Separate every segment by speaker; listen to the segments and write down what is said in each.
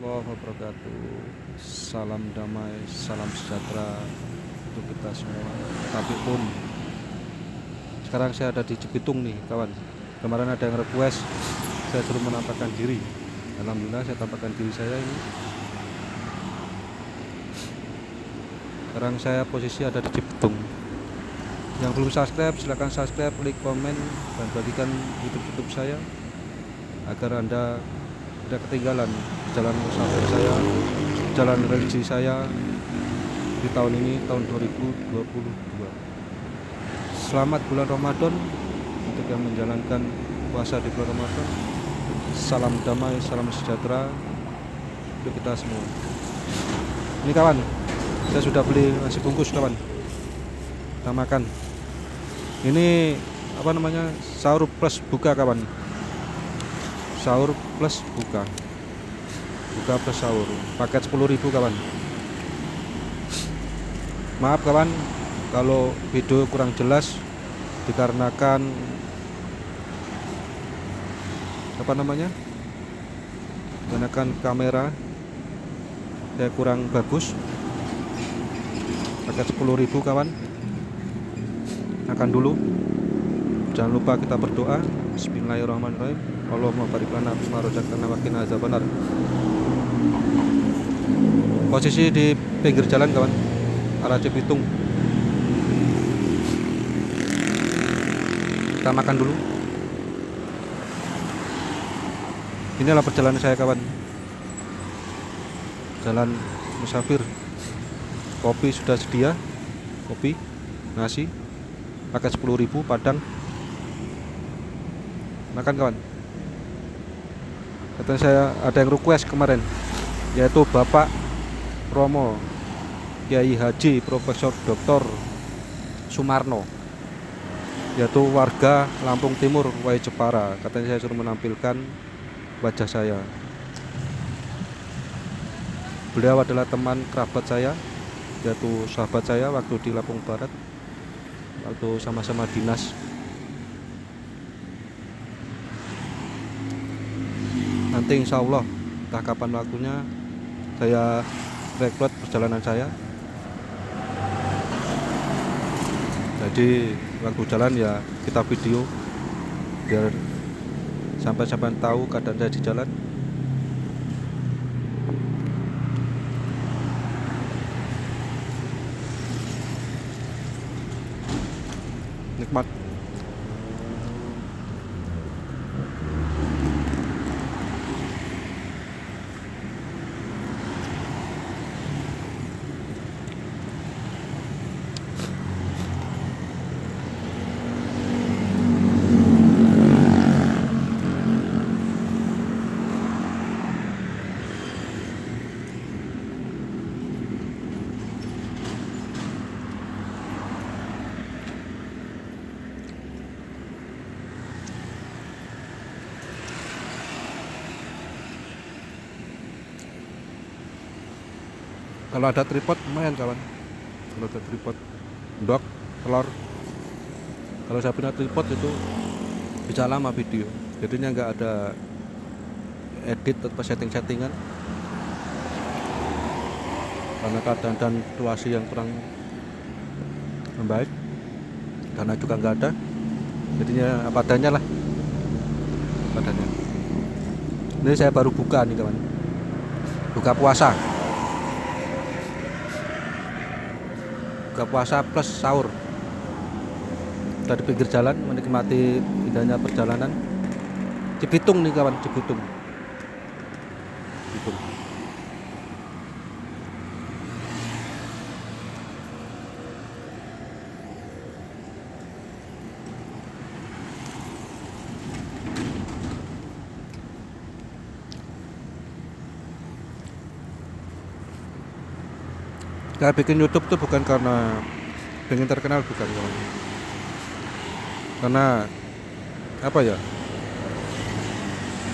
Speaker 1: warahmatullahi wabarakatuh. Salam damai, salam sejahtera untuk kita semua. Tapi pun sekarang saya ada di Cibitung nih, kawan. Kemarin ada yang request saya suruh menampakkan diri. Alhamdulillah saya tampakkan diri saya ini. Sekarang saya posisi ada di Cibitung. Yang belum subscribe silahkan subscribe, like, komen, dan bagikan YouTube saya agar Anda tidak ketinggalan jalan musafir saya, jalan religi saya di tahun ini, tahun 2022. Selamat bulan Ramadan untuk yang menjalankan puasa di bulan Ramadan. Salam damai, salam sejahtera untuk kita semua. Ini kawan, saya sudah beli nasi bungkus kawan. Kita makan. Ini apa namanya? Sahur plus buka kawan. Sahur plus buka plus sahur, paket 10.000 kawan. Maaf kawan kalau video kurang jelas, dikarenakan menggunakan kamera saya kurang bagus. Paket 10.000 kawan. Makan dulu, jangan lupa kita berdoa. Bismillahirrahmanirrahim. Allahumma barik lana fima razaqtana wa qina azabannar. Posisi di pinggir jalan kawan, arah Cibitung. Kita makan dulu. Inilah perjalanan saya kawan, jalan musafir. Kopi sudah sedia, kopi, nasi, paket 10.000 padang. Makan kawan. Katanya saya ada yang request kemarin, yaitu Bapak Romo Kiai Haji Profesor Dr. Sumarno, yaitu warga Lampung Timur, Wai Jepara. Katanya saya suruh menampilkan wajah saya. Beliau adalah teman kerabat saya, yaitu sahabat saya waktu di Lampung Barat, waktu sama-sama dinas. Nanti insya Allah entah kapan waktunya saya rekrut perjalanan saya. Jadi waktu jalan ya kita video biar sampai tahu keadaan saya di jalan. Nikmat. Kalau ada tripod lumayan kawan. Kalau ada tripod dok, telur. Kalau saya punya tripod itu bisa lama video. Jadinya nggak ada edit atau setting-settingan. Karena keadaan dan situasi yang kurang membaik. Karena juga nggak ada. Jadinya apa adanya lah. Apa adanya. Ini saya baru buka nih kawan. Buka puasa. Buka puasa plus sahur. Kita di pinggir jalan menikmati indahnya perjalanan. Cibitung nih kawan, Cibitung. Saya bikin YouTube tuh bukan karena pengen terkenal, bukan kawan. Karena apa ya?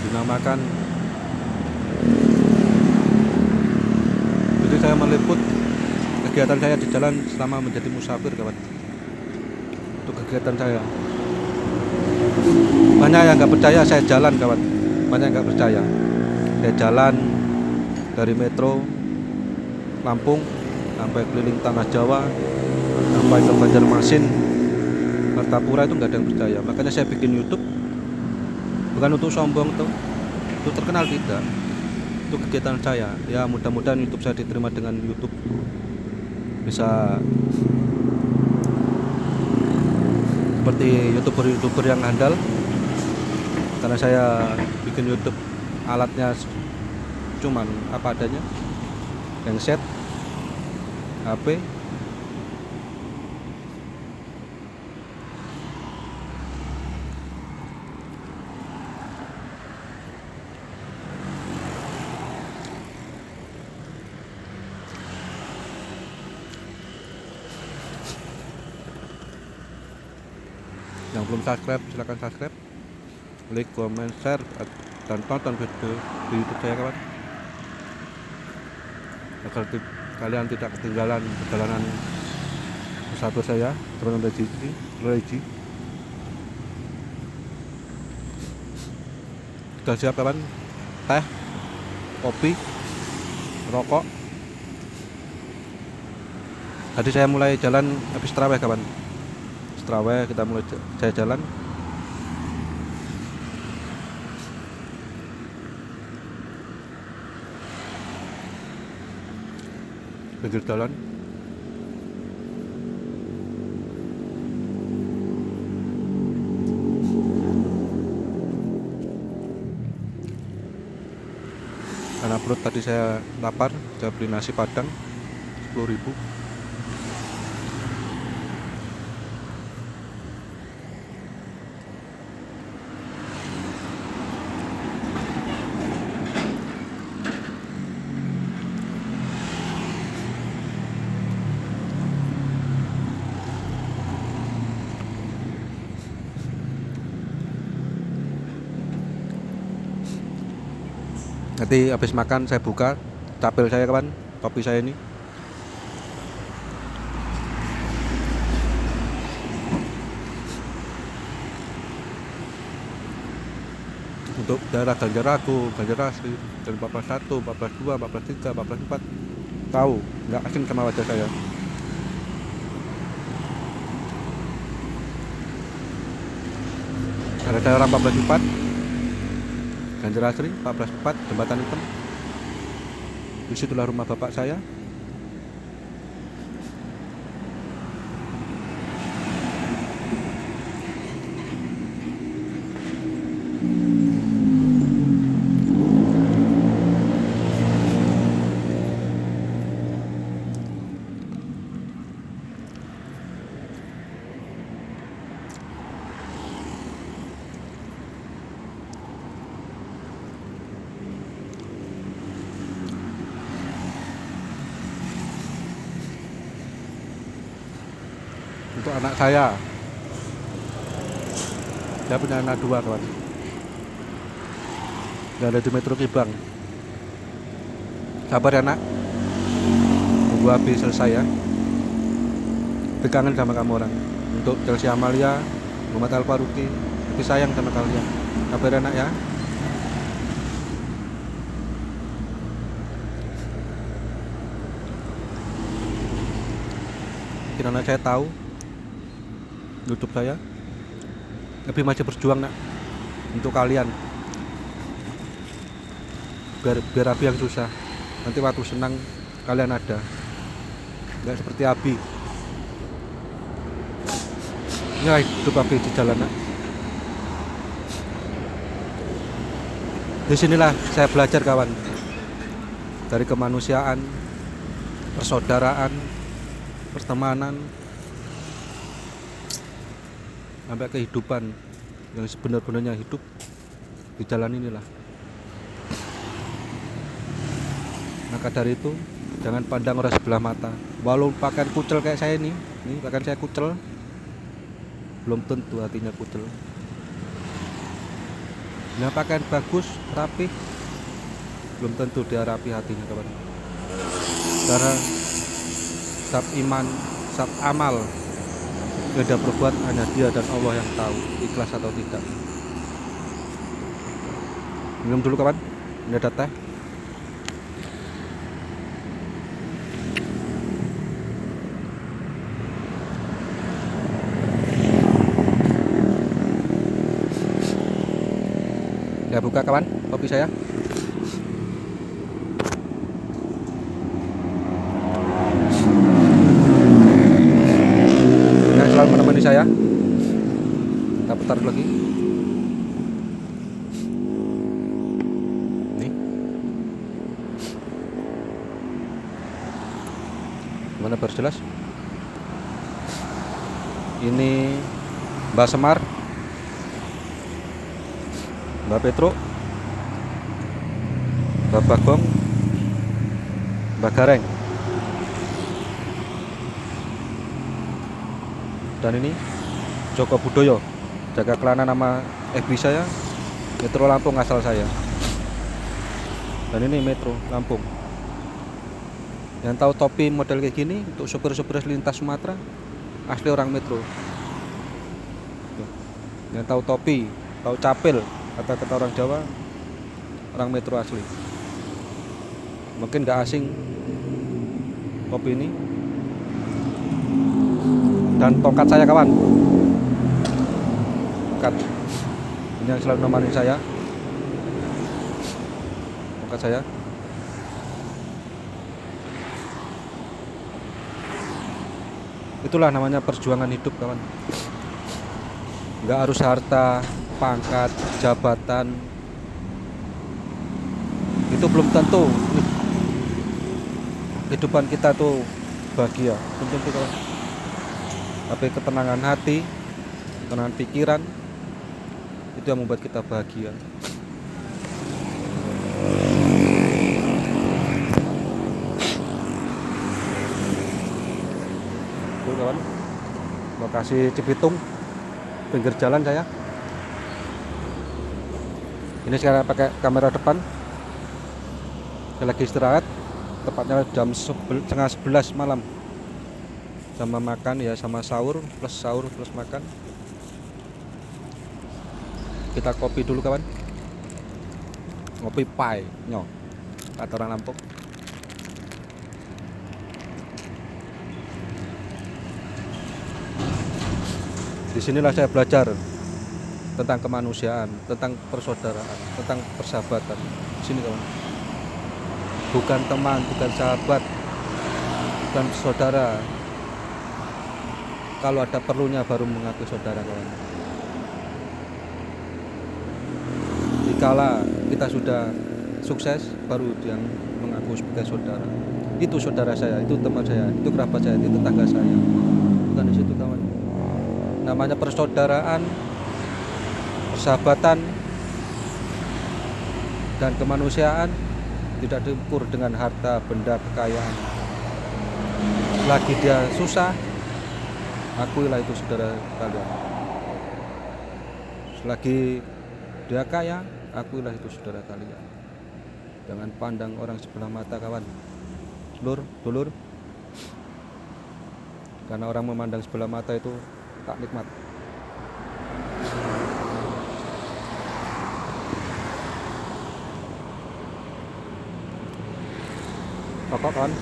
Speaker 1: Dinamakan. Jadi saya meliput kegiatan saya di jalan selama menjadi musafir kawan. Untuk kegiatan saya. Banyak yang nggak percaya saya jalan kawan, banyak yang nggak percaya saya jalan dari Metro Lampung sampai keliling tanah Jawa sampai ke Banjarmasin, Martapura, itu nggak ada yang percaya. Makanya saya bikin YouTube bukan untuk sombong tuh, untuk terkenal, tidak. Itu kegiatan saya. Ya mudah-mudahan YouTube saya diterima dengan YouTube, bisa seperti youtuber yang handal. Karena saya bikin YouTube alatnya cuman apa adanya, handset, HP. Yang belum subscribe silahkan subscribe, like, comment, share, dan tonton video di YouTube saya kawan, agar kalian tidak ketinggalan perjalanan bersatu saya Drone Religi. Sudah siap kawan? Teh, kopi, rokok. Tadi saya mulai jalan habis tarawih kawan. Tarawih kita mulai saya jalan. Pinggir jalan. Karena perut tadi saya lapar, saya beli nasi padang 10.000. Nanti habis makan saya buka tabel saya kawan, topi saya ini. Untuk daerah Ganjaragu, Ganjarasri, dan 14.1, 14.2, 14.3, 14.4 tahu, nggak asing sama wajah saya. Ada daerah 14.4, Ganjarasri, 14.4, Jembatan Hitam. Disitulah rumah bapak saya. Untuk anak saya punya anak 2 kawan, yang ada di Metro Kibang. Sabar ya nak, tunggu habis selesai ya. Kangen sama kamu orang. Untuk Chelsea Amalia, Muhammad Al Faruqi, tapi sayang sama kalian. Sabar ya nak ya. Mungkin anak saya tahu YouTube saya, tapi masih berjuang nak untuk kalian, biar Abi yang susah. Nanti waktu senang kalian ada, nggak seperti Abi. Ya hidup Abi di jalan nak. Disinilah saya belajar kawan, dari kemanusiaan, persaudaraan, pertemanan, sampai kehidupan yang sebenar-benarnya hidup di jalan inilah. Maka dari itu jangan pandang orang sebelah mata. Walau pakaian kucel kayak saya ini pakaian saya kucel, belum tentu hatinya kucel. Yang pakaian bagus, rapi, belum tentu dia rapi hatinya kawan. Karena sab iman, sab amal, beda berbuat hanya dia dan Allah yang tahu ikhlas atau tidak. Minum dulu kawan, ini ada teh. Saya buka kawan kopi saya. Yang selalu menemani saya. Kita putar lagi. Nih. Gimana baru jelas? Ini Mbak Semar, Mbak Petro, Mbak Bagong, Mbak Gareng. Dan ini Joko Budoyo, jaga kelana nama FB saya, Metro Lampung asal saya. Dan ini Metro Lampung. Yang tahu topi model kayak gini untuk sopir-sopir lintas Sumatera, asli orang Metro. Yang tahu topi, tahu capil, kata orang Jawa, orang Metro asli. Mungkin gak asing kopi ini. Dan tongkat saya kawan, tongkat ini yang selalu menemani saya, tongkat saya. Itulah namanya perjuangan hidup kawan. Nggak harus harta, pangkat, jabatan, itu belum tentu kehidupan kita tuh bahagia, belum tentu kawan. Tapi ketenangan hati, ketenangan pikiran, itu yang membuat kita bahagia. Tuh kawan, lokasi Cibitung, pinggir jalan saya. Ini sekarang pakai kamera depan. Saya lagi istirahat, tepatnya jam 10:30 malam. Sama makan ya, sama sahur plus makan. Kita kopi dulu kawan. Ngopi pai nyo, kata orang Lampung. Disinilah saya belajar tentang kemanusiaan, tentang persaudaraan, tentang persahabatan. Di sini kawan. Bukan teman, bukan sahabat, bukan saudara. Kalau ada perlunya baru mengaku saudara kawan. Dikala kita sudah sukses baru yang mengaku sebagai saudara. Itu saudara saya, itu teman saya, itu kerabat saya, itu tetangga saya. Bukan di situ kawan. Namanya persaudaraan, persahabatan, dan kemanusiaan tidak diukur dengan harta, benda, kekayaan. Selagi dia susah, akuilah itu saudara kalian. Selagi dia kaya, akuilah itu saudara kalian. Jangan pandang orang sebelah mata kawan. Dulur. Karena orang memandang sebelah mata itu tak nikmat. Rokok kawan.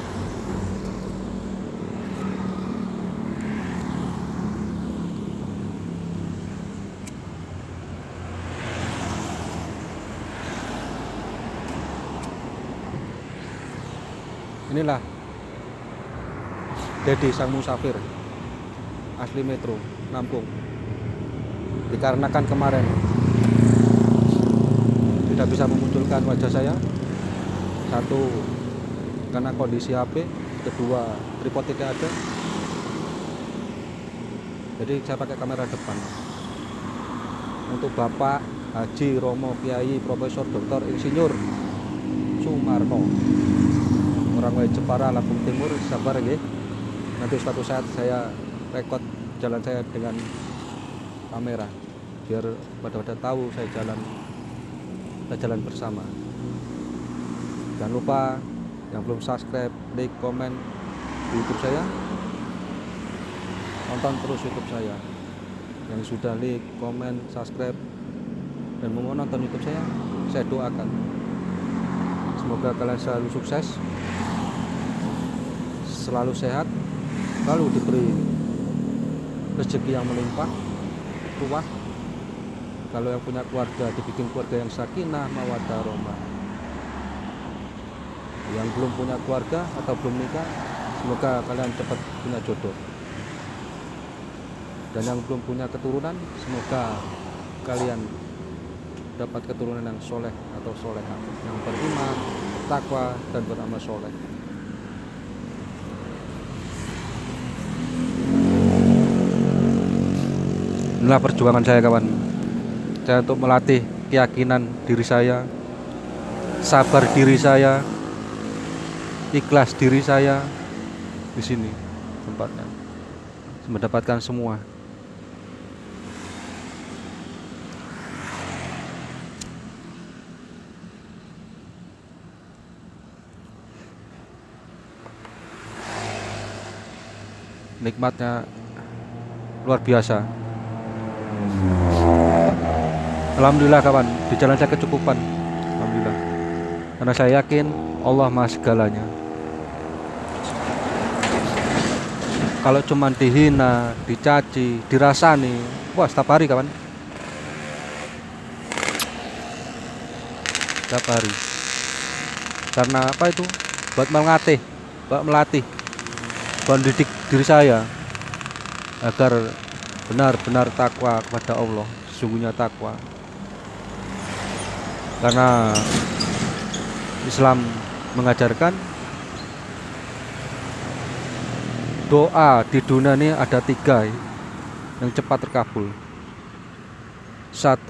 Speaker 1: Inilah Dedi sang musafir, asli Metro Lampung. Dikarenakan kemarin tidak bisa memunculkan wajah saya, satu karena kondisi HP, kedua tripod tidak ada, jadi saya pakai kamera depan. Untuk Bapak Haji Romo Kiai Profesor Dr. Insinyur Sumarno, orang Wai Jepara Lampung Timur, sabar ya. Nanti suatu saat saya rekod jalan saya dengan kamera biar pada tahu saya jalan bersama. Jangan lupa yang belum subscribe, like, komen di YouTube saya, tonton terus YouTube saya. Yang sudah like, komen, subscribe dan mau nonton YouTube saya doakan semoga kalian selalu sukses, selalu sehat, selalu diberi rezeki yang melimpah, ruah, Kalau yang punya keluarga dibikin keluarga yang sakinah mawaddah rahmah. Yang belum punya keluarga atau belum nikah, semoga kalian cepat punya jodoh. Dan yang belum punya keturunan, semoga kalian dapat keturunan yang soleh atau solehah, yang beriman, takwa, dan beramal soleh. Inilah perjuangan saya, kawan. Saya untuk melatih keyakinan diri saya, sabar diri saya, ikhlas diri saya di sini tempatnya, mendapatkan semua. Nikmatnya luar biasa. Alhamdulillah, kawan, di jalan saya kecukupan. Alhamdulillah, karena saya yakin Allah Maha segalanya. Kalau cuman dihina, dicaci, dirasani, wah, setiap hari, kawan, setiap hari. Karena apa itu? Buat melatih, buat mendidik diri saya agar benar-benar takwa kepada Allah, sesungguhnya takwa. Karena Islam mengajarkan doa di dunia ini ada 3 yang cepat terkabul. 1,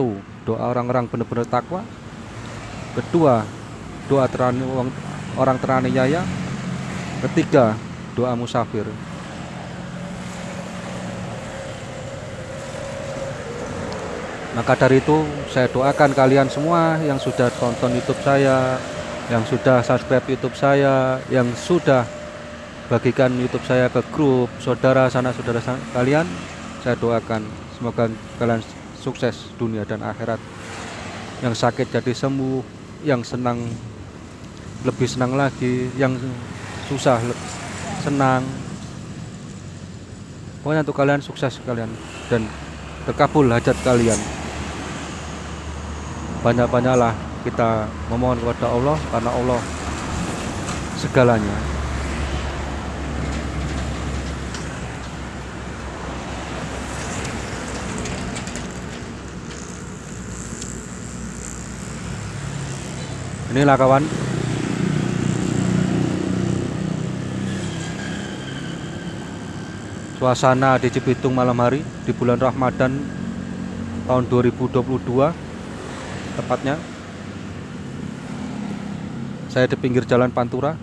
Speaker 1: doa orang-orang benar-benar takwa. 2, doa orang teraniaya. 3, doa musafir. Maka dari itu saya doakan kalian semua yang sudah tonton YouTube saya, yang sudah subscribe YouTube saya, yang sudah bagikan YouTube saya ke grup saudara kalian, saya doakan semoga kalian sukses dunia dan akhirat. Yang sakit jadi sembuh, yang senang lebih senang lagi, yang susah senang. Pokoknya untuk kalian sukses kalian dan terkabul hajat kalian. Banyak-banyaklah kita memohon kepada Allah, karena Allah segalanya. Inilah, kawan, suasana di Cibitung malam hari di bulan Ramadan tahun 2022. Tepatnya saya di pinggir jalan Pantura.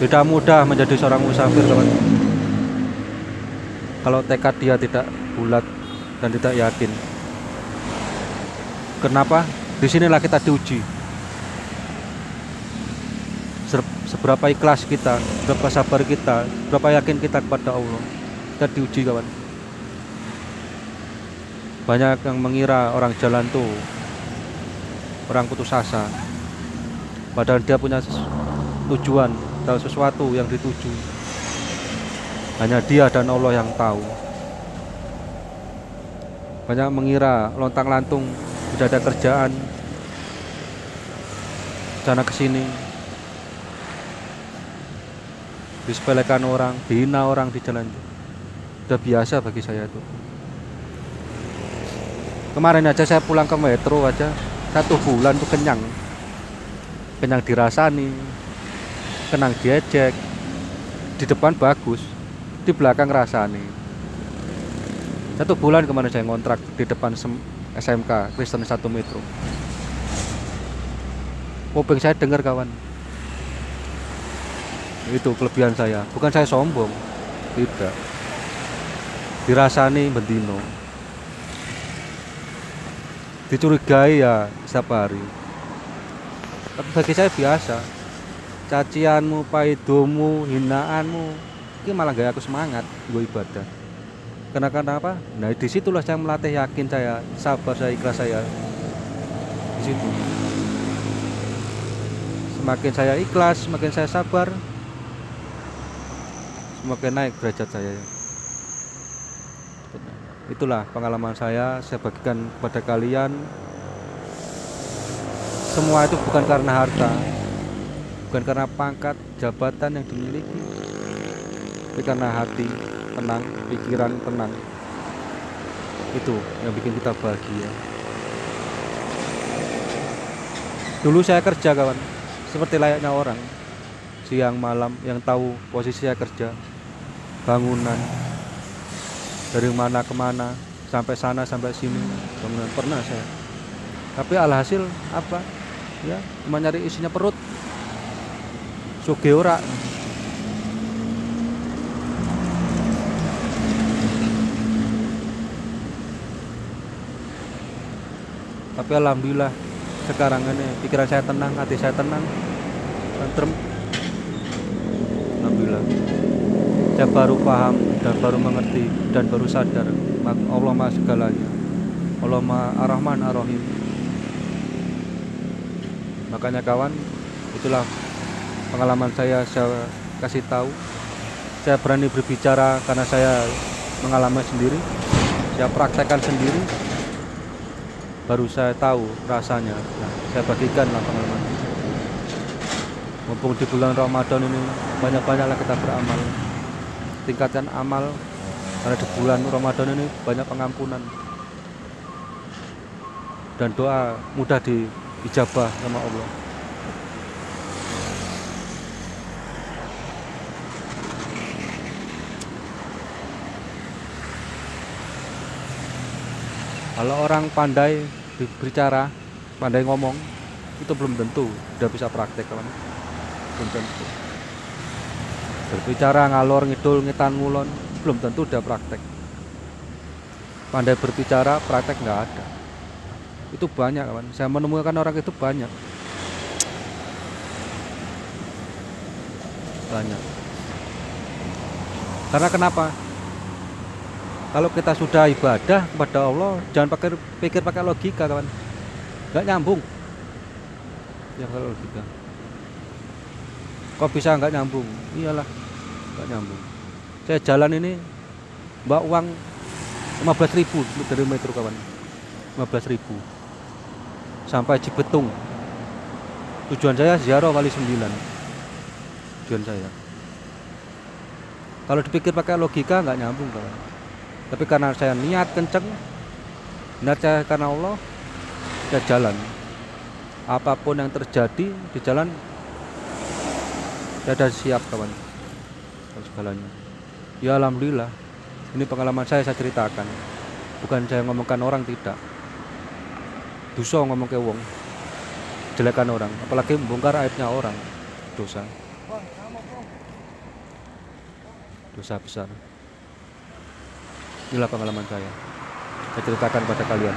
Speaker 1: Tidak mudah menjadi seorang musafir, kawan. Kalau tekad dia tidak bulat dan tidak yakin. Kenapa? Disinilah kita diuji. Seberapa ikhlas kita, seberapa sabar kita, seberapa yakin kita kepada Allah. Kita diuji, kawan. Banyak yang mengira orang jalan tuh orang putus asa, padahal dia punya tujuan atau sesuatu yang dituju. Hanya dia dan Allah yang tahu. Banyak mengira lontang-lantung tidak ada kerjaan, sana kesini, disepelekan orang, dihina orang di jalan. Udah biasa bagi saya itu. Kemarin aja saya pulang ke metro aja 1 bulan tuh kenyang dirasani, kenang diejek. Di depan bagus, di belakang rasani. 1 bulan kemarin saya ngontrak di depan SMK Kristen 1 Metro. Kuping saya dengar, kawan. Itu kelebihan saya. Bukan saya sombong, tidak. Dirasani bendino, dicurigai ya setiap hari. Tapi bagi saya biasa. Cacianmu, paidomu, hinaanmu, ini malah gak aku semangat gue ibadah. Karena apa? Nah, disitulah saya melatih yakin saya, sabar saya, ikhlas saya, di situ. Semakin saya ikhlas, semakin saya sabar, semakin naik derajat saya. Itulah pengalaman saya bagikan kepada kalian. Semua itu bukan karena harta, bukan karena pangkat, jabatan yang dimiliki, tapi karena hati tenang, pikiran tenang. Itu yang bikin kita bahagia. Dulu saya kerja kawan, seperti layaknya orang, siang malam yang tahu posisi saya kerja, bangunan, dari mana kemana, sampai sana sampai sini, bangunan pernah saya. Tapi alhasil apa? Ya, cuma nyari isinya perut. Sugih ora. Tapi alhamdulillah sekarang ini pikiran saya tenang, hati saya tenang, tentrem. Alhamdulillah. Saya baru paham dan baru mengerti dan baru sadar Allah Maha segalanya. Allah Maha Ar-Rahman Ar-Rahim. Makanya kawan, itulah pengalaman saya kasih tahu. Saya berani berbicara karena saya mengalami sendiri, saya praktekkan sendiri, baru saya tahu rasanya. Nah, saya bagikan lah pengalaman. Mumpung di bulan Ramadan ini banyak-banyaklah kita beramal, tingkatkan amal, karena di bulan Ramadan ini banyak pengampunan dan doa mudah diijabah sama Allah. Kalau orang pandai berbicara, pandai ngomong, itu belum tentu udah bisa praktek kawan. Belum tentu. Berbicara ngalor ngidul ngetan ngulon, belum tentu udah praktek. Pandai berbicara, praktek nggak ada. Itu banyak kawan. Saya menemukan orang itu banyak. Banyak. Karena kenapa? Kalau kita sudah ibadah kepada Allah, jangan pikir pakai logika kawan, nggak nyambung. Ya kalau logika, kok bisa nggak nyambung? Iyalah, nggak nyambung. Saya jalan ini, mbak uang 15.000 dari metro kawan, 15.000 sampai Cibetung. Tujuan saya ziarah Wali 9. Tujuan saya. Kalau dipikir pakai logika nggak nyambung kawan. Tapi karena saya niat kenceng, niat saya karena Allah, saya jalan. Apapun yang terjadi di jalan, saya sudah siap kawan. Segalanya. Ya alhamdulillah, ini pengalaman saya ceritakan. Bukan saya ngomongkan orang, tidak. Dosa ngomong ke wong, jelekan orang, apalagi membongkar aibnya orang, dosa. Dosa besar. Inilah pengalaman saya ceritakan pada kalian.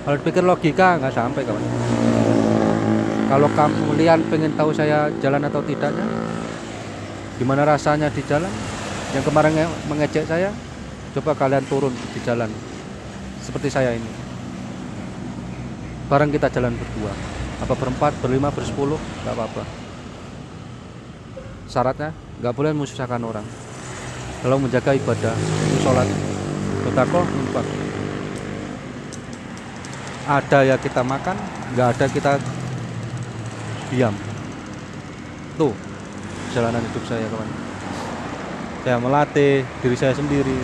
Speaker 1: Kalau dipikir logika nggak sampai kawan. Kalau kalian pengen tahu saya jalan atau tidaknya, gimana rasanya di jalan, yang kemarin mengejek saya, coba kalian turun di jalan seperti saya ini. Bareng kita jalan berdua, apa berempat, berlima, bersepuluh, nggak apa-apa. Syaratnya nggak boleh menyusahkan orang. Kalau menjaga ibadah, sholat, sedekah, infak. Ada ya kita makan, nggak ada kita diam. Tuh perjalanan hidup saya kawan. Saya melatih diri saya sendiri,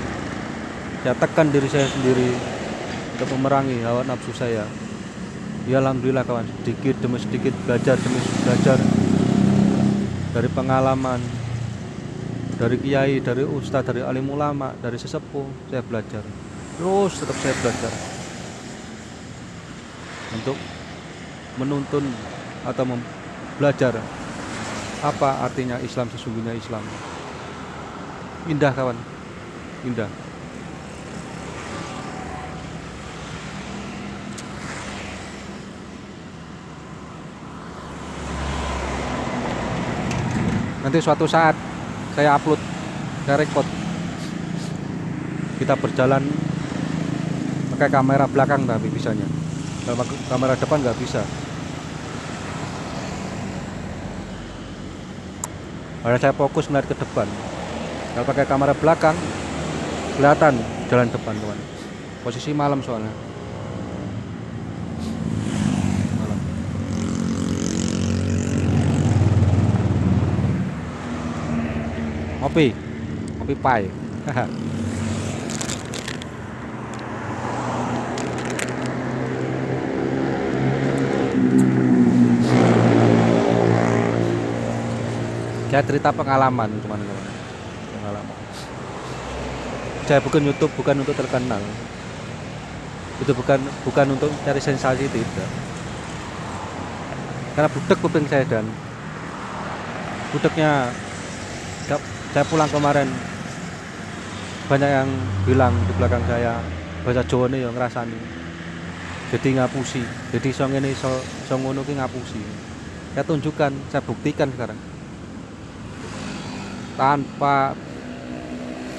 Speaker 1: saya tekan diri saya sendiri untuk memerangi hawa nafsu saya. Ya alhamdulillah kawan, sedikit demi sedikit, belajar demi belajar, dari pengalaman, dari kiai, dari ustadz, dari alim ulama, dari sesepuh, saya belajar. Terus tetap saya belajar untuk menuntun atau belajar apa artinya Islam, sesungguhnya Islam. Indah kawan, indah. Nanti suatu saat saya upload saya record kita berjalan pakai kamera belakang tapi bisanya, kalau pakai kamera depan nggak bisa. Karena saya fokus melihat ke depan. Kalau pakai kamera belakang kelihatan jalan depan teman. Posisi malam soalnya. Malam. Ngopi pai. Saya cerita pengalaman teman-teman. Pengalaman. Saya bukan YouTube, bukan untuk terkenal. Itu bukan untuk cari sensasi, tidak. Karena budek kuping saya, dan budeknya saya pulang kemarin banyak yang bilang di belakang saya bahasa Jawa nih yang ngerasani. Jadi ngapusi. Jadi song ini song ngono ki ngapusi. Saya tunjukkan, saya buktikan sekarang. Tanpa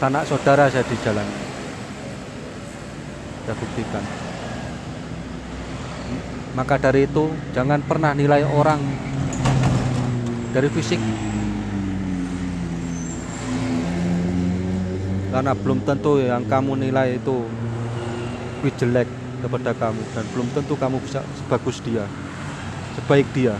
Speaker 1: sanak saudara saya di jalan, saya buktikan. Maka dari itu jangan pernah nilai orang dari fisik, karena belum tentu yang kamu nilai itu lebih jelek daripada kamu, dan belum tentu kamu bisa sebagus dia, sebaik dia.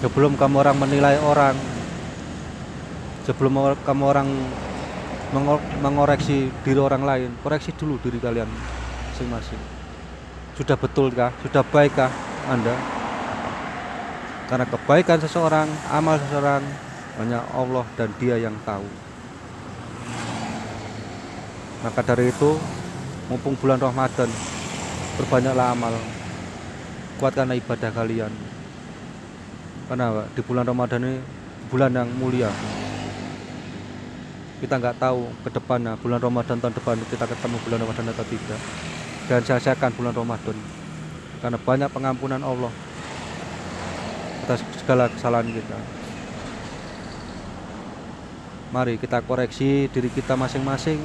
Speaker 1: Sebelum kamu orang menilai orang, sebelum kamu orang mengoreksi diri orang lain, koreksi dulu diri kalian masing-masing. Sudah betulkah? Sudah baikkah Anda? Karena kebaikan seseorang, amal seseorang, hanya Allah dan Dia yang tahu. Maka dari itu, mumpung bulan Ramadan, perbanyaklah amal, kuatkanlah ibadah kalian. Karena di bulan Ramadan ini bulan yang mulia. Kita nggak tahu ke depannya bulan Ramadan tahun depan kita ketemu bulan Ramadan atau tidak. Dan sia-siakan bulan Ramadan, karena banyak pengampunan Allah atas segala kesalahan kita. Mari kita koreksi diri kita masing-masing.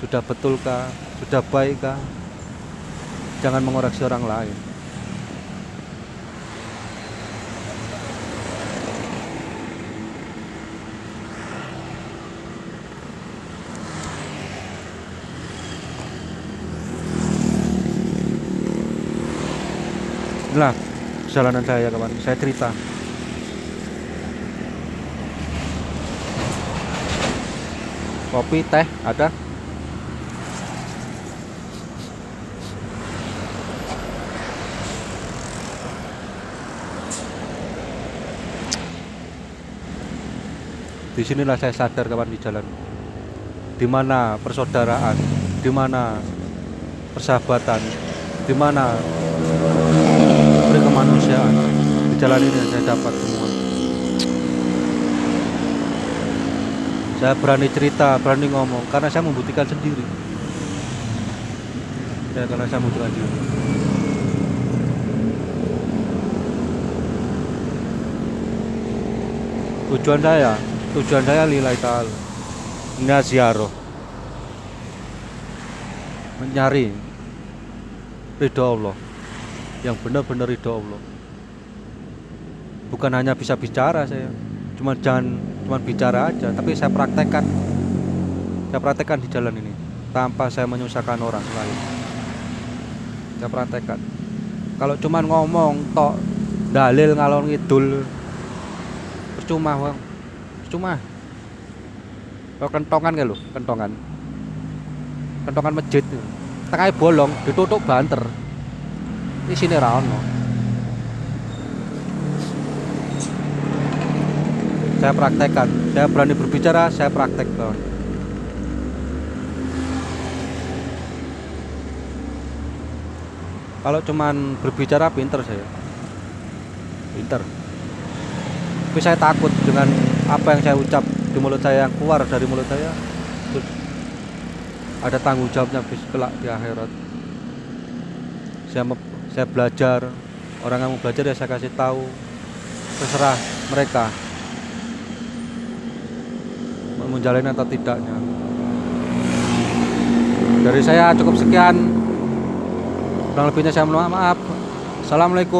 Speaker 1: Sudah betulkah? Sudah baikkah? Jangan mengoreksi orang lain. Inilah perjalanan saya kawan, saya cerita. Kopi, teh ada? Disinilah saya sadar kawan, di jalan, di mana persaudaraan, di mana persahabatan, di mana kemanusiaan, di jalan ini saya dapat semua. Saya berani cerita, berani ngomong, karena saya membuktikan sendiri. Karena saya membuktikan sendiri. Tujuan saya lillahi ta'ala, niat ziarah, mencari ridho Allah, yang benar-benar ridho Allah. Bukan hanya bisa bicara saya, cuma bicara aja, tapi saya praktekkan di jalan ini tanpa saya menyusahkan orang lain. Saya praktekkan. Kalau cuma ngomong tok, dalil ngalor ngidul, percuma bang, percuma. Kalau kentongan kan lo, kentongan masjid, tengahnya bolong, ditutup banter. Di sini rano. Saya praktekkan, saya berani berbicara, saya praktek kawan. Kalau cuman berbicara pinter saya, pinter. Tapi saya takut dengan apa yang saya ucap di mulut saya, yang keluar dari mulut saya itu ada tanggung jawabnya kelak di akhirat. Saya belajar, orang yang mau belajar ya saya kasih tahu, terserah mereka mau menjalani atau tidaknya. Dari saya cukup sekian, kurang lebihnya saya mohon maaf. Assalamualaikum.